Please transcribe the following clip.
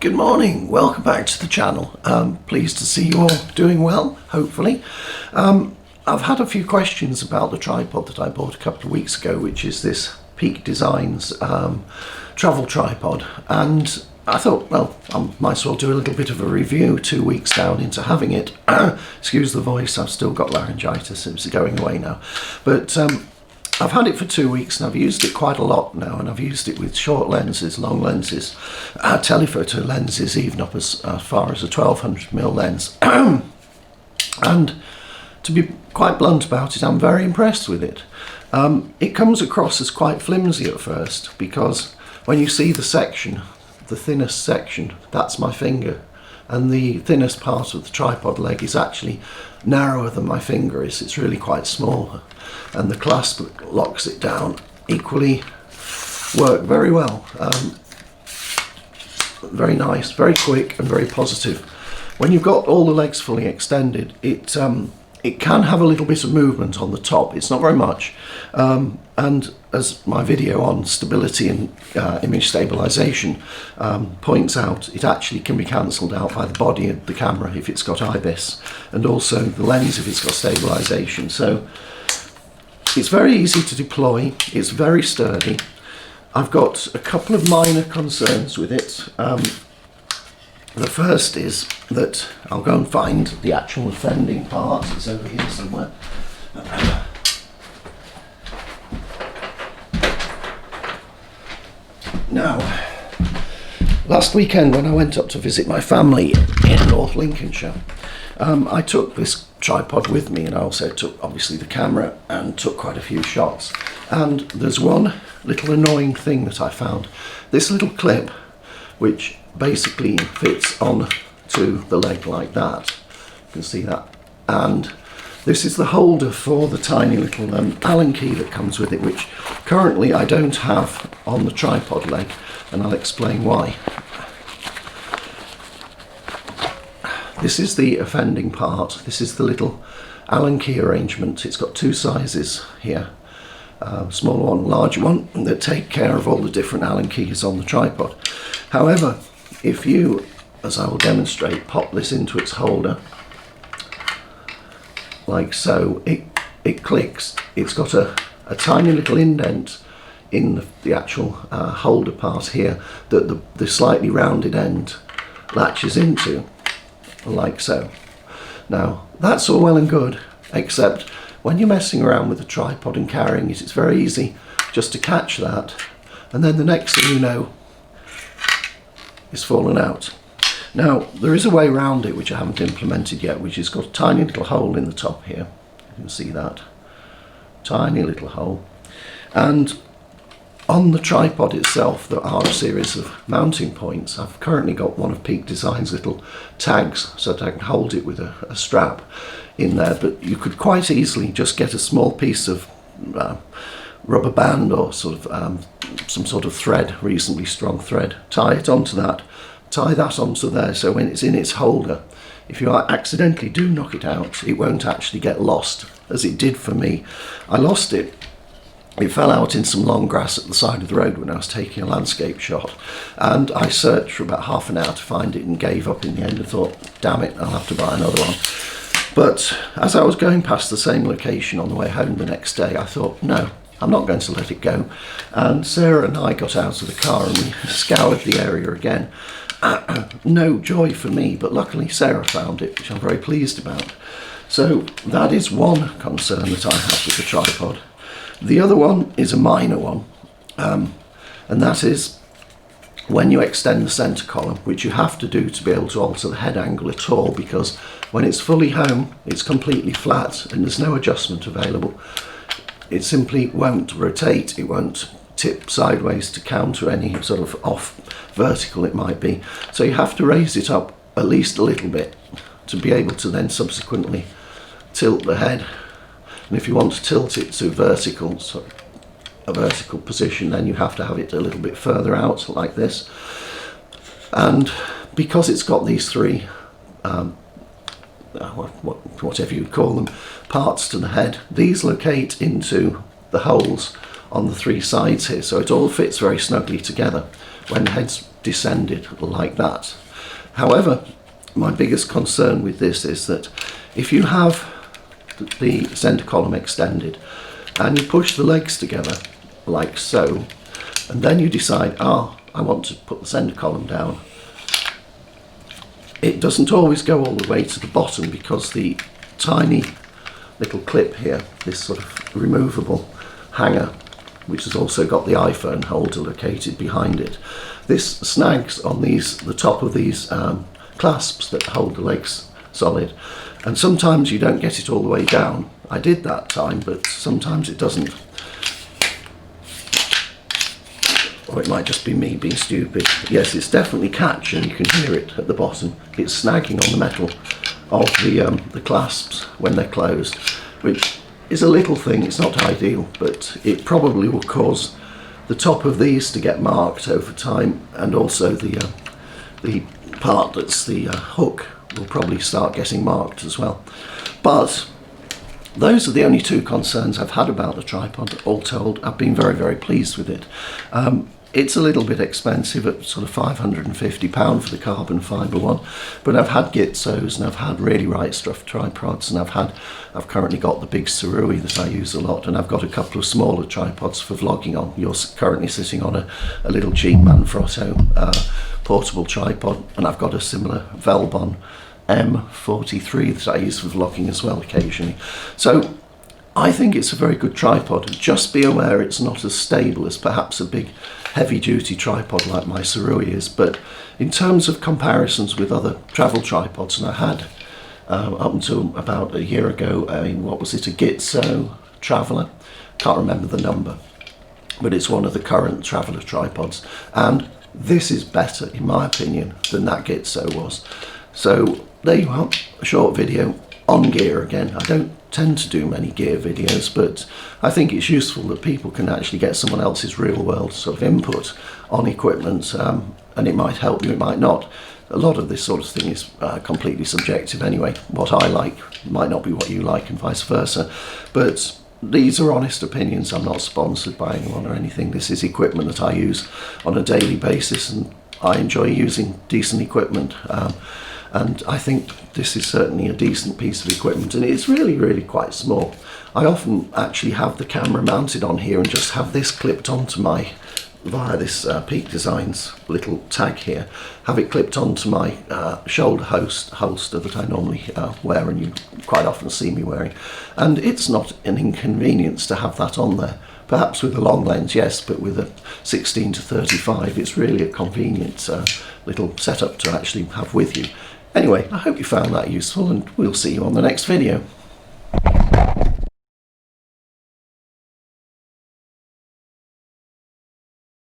Good morning, welcome back to the channel. Pleased to see you all doing well, hopefully. I've had a few questions about the tripod that I bought a couple of weeks ago, which is this Peak Designs travel tripod, and I thought, well, I might as well do a little bit of a review 2 weeks down into having it. Excuse the voice, I've still got laryngitis, it's going away now. But I've had it for 2 weeks and I've used it quite a lot now, and I've used it with short lenses, long lenses, telephoto lenses, even up as far as a 1200mm lens. And to be quite blunt about it, I'm very impressed with it. It comes across as quite flimsy at first, because when you see the section, the thinnest section, that's my finger, and the thinnest part of the tripod leg is actually narrower than my finger is. It's really quite small, and the clasp that locks it down equally work very well. Very nice, very quick and very positive. When you've got all the legs fully extended, it can have a little bit of movement on the top. It's not very much, and as my video on stability and image stabilization points out, it actually can be cancelled out by the body of the camera if it's got IBIS, and also the lens if it's got stabilization. So it's very easy to deploy, it's very sturdy. I've got a couple of minor concerns with it. The first is that I'll go and find the actual offending part. It's over here somewhere. Now, last weekend when I went up to visit my family in North Lincolnshire, I took this tripod with me, and I also took obviously the camera and took quite a few shots. And there's one little annoying thing that I found. This little clip, which basically fits on to the leg like that. You can see that. And this is the holder for the tiny little Allen key that comes with it, which currently I don't have on the tripod leg, and I'll explain why. This is the offending part. This is the little Allen key arrangement. It's got two sizes here, smaller one, larger one, that take care of all the different Allen keys on the tripod. However, if you, as I will demonstrate, pop this into its holder, like so, it clicks. It's got a tiny little indent in the actual holder part here that the slightly rounded end latches into, like so. Now, that's all well and good, except when you're messing around with the tripod and carrying it, it's very easy just to catch that, and then the next thing you know, it's fallen out. Now, there is a way around it which I haven't implemented yet, which has got a tiny little hole in the top here. You can see that. Tiny little hole. And on the tripod itself, there are a series of mounting points. I've currently got one of Peak Design's little tags so that I can hold it with a strap in there, but you could quite easily just get a small piece of rubber band or sort of some sort of thread, reasonably strong thread, tie it onto that, tie that onto there, so when it's in its holder, if you accidentally do knock it out, it won't actually get lost, as it did for me. I lost it. It fell out in some long grass at the side of the road when I was taking a landscape shot, and I searched for about half an hour to find it and gave up in the end and thought, damn it, I'll have to buy another one. But as I was going past the same location on the way home the next day, I thought, no, I'm not going to let it go. And Sarah and I got out of the car and we scoured the area again. No joy for me, but luckily Sarah found it, which I'm very pleased about. So that is one concern that I have with the tripod. The other one is a minor one, and that is when you extend the centre column, which you have to do to be able to alter the head angle at all, because when it's fully home, it's completely flat and there's no adjustment available. It simply won't rotate, it won't tip sideways to counter any sort of off vertical it might be. So you have to raise it up at least a little bit to be able to then subsequently tilt the head. And if you want to tilt it to vertical, so a vertical position, then you have to have it a little bit further out like this. And because it's got these three whatever you'd call them, parts to the head, these locate into the holes on the three sides here, so it all fits very snugly together. When the head's descended like that. However, my biggest concern with this is that if you have the centre column extended and you push the legs together like so, and then you decide, I want to put the centre column down, it doesn't always go all the way to the bottom, because the tiny little clip here, this sort of removable hanger, which has also got the iPhone holder located behind it, this snags on the top of these clasps that hold the legs solid, and sometimes you don't get it all the way down. I did that time, but sometimes it doesn't. Or it might just be me being stupid. Yes, it's definitely catch, and you can hear it at the bottom. It's snagging on the metal of the clasps when they're closed, which is a little thing. It's not ideal, but it probably will cause the top of these to get marked over time, and also the part that's the hook will probably start getting marked as well. But those are the only two concerns I've had about the tripod. All told, I've been very, very pleased with it. It's a little bit expensive at sort of £550 for the carbon fibre one, but I've had Gitsos and I've had really right stuff tripods, and I've currently got the big Sirui that I use a lot, and I've got a couple of smaller tripods for vlogging on. You're currently sitting on a little cheap Manfrotto portable tripod, and I've got a similar Velbon M43 that I use for vlogging as well occasionally. So I think it's a very good tripod. Just be aware it's not as stable as perhaps a big heavy duty tripod like my Sirui is, but in terms of comparisons with other travel tripods, and I had up until about a year ago, what was it, a Gitso Traveller, can't remember the number, but it's one of the current Traveller tripods, and this is better in my opinion than that Gitso was. So there you are, a short video on gear again. I don't tend to do many gear videos, but I think it's useful that people can actually get someone else's real world sort of input on equipment, and it might help you, it might not. A lot of this sort of thing is completely subjective anyway. What I like might not be what you like, and vice versa, but these are honest opinions. I'm not sponsored by anyone or anything. This is equipment that I use on a daily basis, and I enjoy using decent equipment. And I think this is certainly a decent piece of equipment, and it's really, really quite small. I often actually have the camera mounted on here and just have this clipped onto my, via this Peak Designs little tag here, have it clipped onto my shoulder holster that I normally wear, and you quite often see me wearing. And it's not an inconvenience to have that on there. Perhaps with a long lens, yes, but with a 16 to 35, it's really a convenient little setup to actually have with you. Anyway, I hope you found that useful, and we'll see you on the next video.